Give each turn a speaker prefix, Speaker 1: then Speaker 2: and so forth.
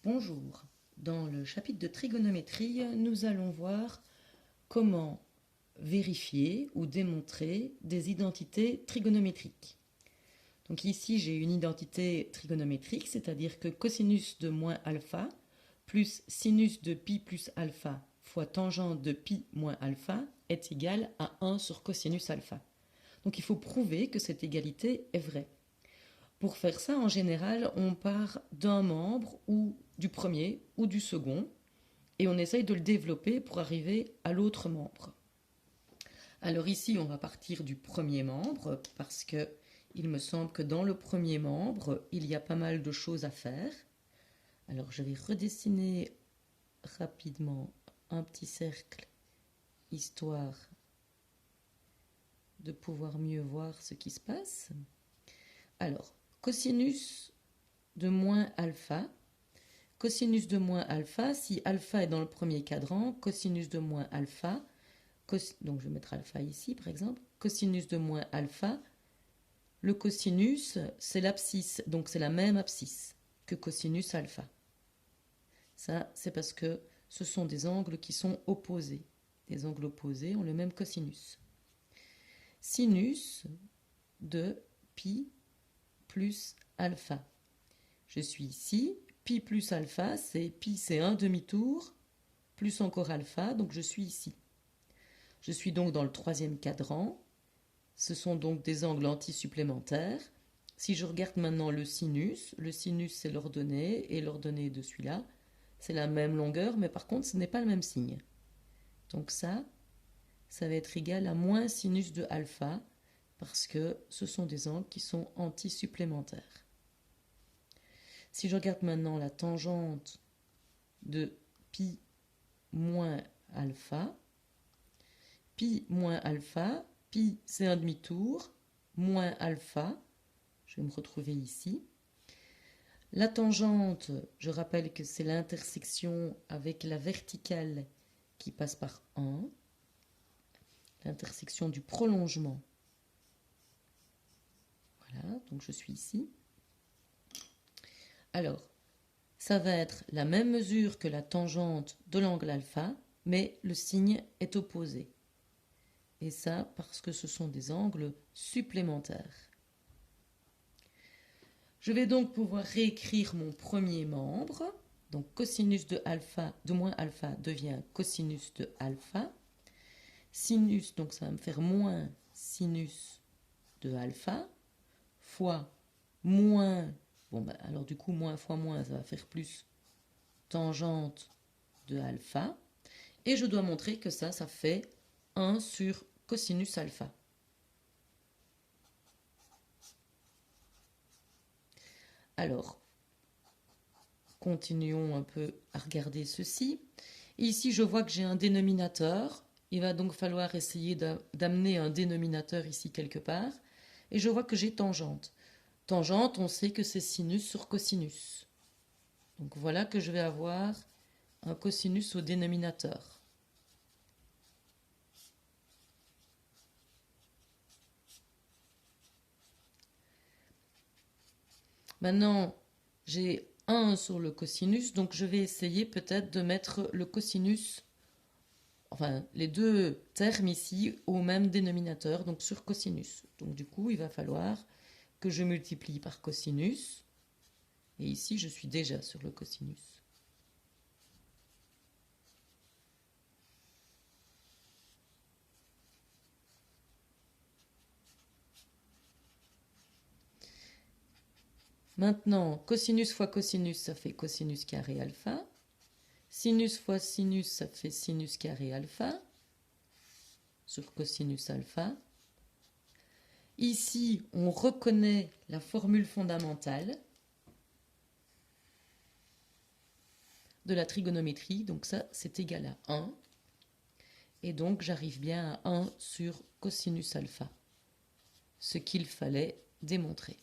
Speaker 1: Bonjour, dans le chapitre de trigonométrie, nous allons voir comment vérifier ou démontrer des identités trigonométriques. Donc ici j'ai une identité trigonométrique, c'est-à-dire que cosinus de moins alpha plus sinus de pi plus alpha fois tangente de pi moins alpha est égal à 1 sur cosinus alpha. Donc il faut prouver que cette égalité est vraie. Pour faire ça, en général, on part d'un membre ou du premier ou du second et on essaye de le développer pour arriver à l'autre membre. Alors ici, on va partir du premier membre parce que il me semble que dans le premier membre, il y a pas mal de choses à faire. Alors je vais redessiner rapidement un petit cercle histoire de pouvoir mieux voir ce qui se passe. Alors, cosinus de moins alpha. Cosinus de moins alpha, si alpha est dans le premier cadran, cosinus de moins alpha, donc je vais mettre alpha ici par exemple, cosinus de moins alpha, le cosinus c'est l'abscisse, donc c'est la même abscisse que cosinus alpha. Ça c'est parce que ce sont des angles qui sont opposés. Des angles opposés ont le même cosinus. Sinus de pi plus alpha. Je suis ici, pi plus alpha, pi c'est un demi-tour, plus encore alpha, donc je suis ici. Je suis donc dans le troisième cadran, ce sont donc des angles antisupplémentaires. Si je regarde maintenant le sinus c'est l'ordonnée, et l'ordonnée de celui-là, c'est la même longueur, mais par contre ce n'est pas le même signe. Donc ça va être égal à moins sinus de alpha, parce que ce sont des angles qui sont antisupplémentaires. Si je regarde maintenant la tangente de pi moins alpha, pi moins alpha, pi c'est un demi-tour, moins alpha, je vais me retrouver ici. La tangente, je rappelle que c'est l'intersection avec la verticale qui passe par 1, l'intersection du prolongement. Voilà, donc je suis ici. Alors, ça va être la même mesure que la tangente de l'angle alpha, mais le signe est opposé. Et ça parce que ce sont des angles supplémentaires. Je vais donc pouvoir réécrire mon premier membre. Donc cosinus de moins alpha devient cosinus de alpha. Sinus, donc ça va me faire moins sinus de alpha, fois moins, alors du coup moins fois moins, ça va faire plus tangente de alpha. Et je dois montrer que ça fait 1 sur cosinus alpha. Alors, continuons un peu à regarder ceci. Ici, je vois que j'ai un dénominateur. Il va donc falloir essayer d'amener un dénominateur ici quelque part. Et je vois que j'ai tangente. Tangente, on sait que c'est sinus sur cosinus. Donc voilà que je vais avoir un cosinus au dénominateur. Maintenant, j'ai 1 sur le cosinus, donc je vais essayer peut-être de mettre le cosinus, enfin les deux termes ici, au même dénominateur, donc sur cosinus. Donc du coup, il va falloir que je multiplie par cosinus, et ici je suis déjà sur le cosinus. Maintenant, cosinus fois cosinus, ça fait cosinus carré alpha. Sinus fois sinus, ça fait sinus carré alpha sur cosinus alpha. Ici, on reconnaît la formule fondamentale de la trigonométrie, donc ça, c'est égal à 1. Et donc, j'arrive bien à 1 sur cosinus alpha, ce qu'il fallait démontrer.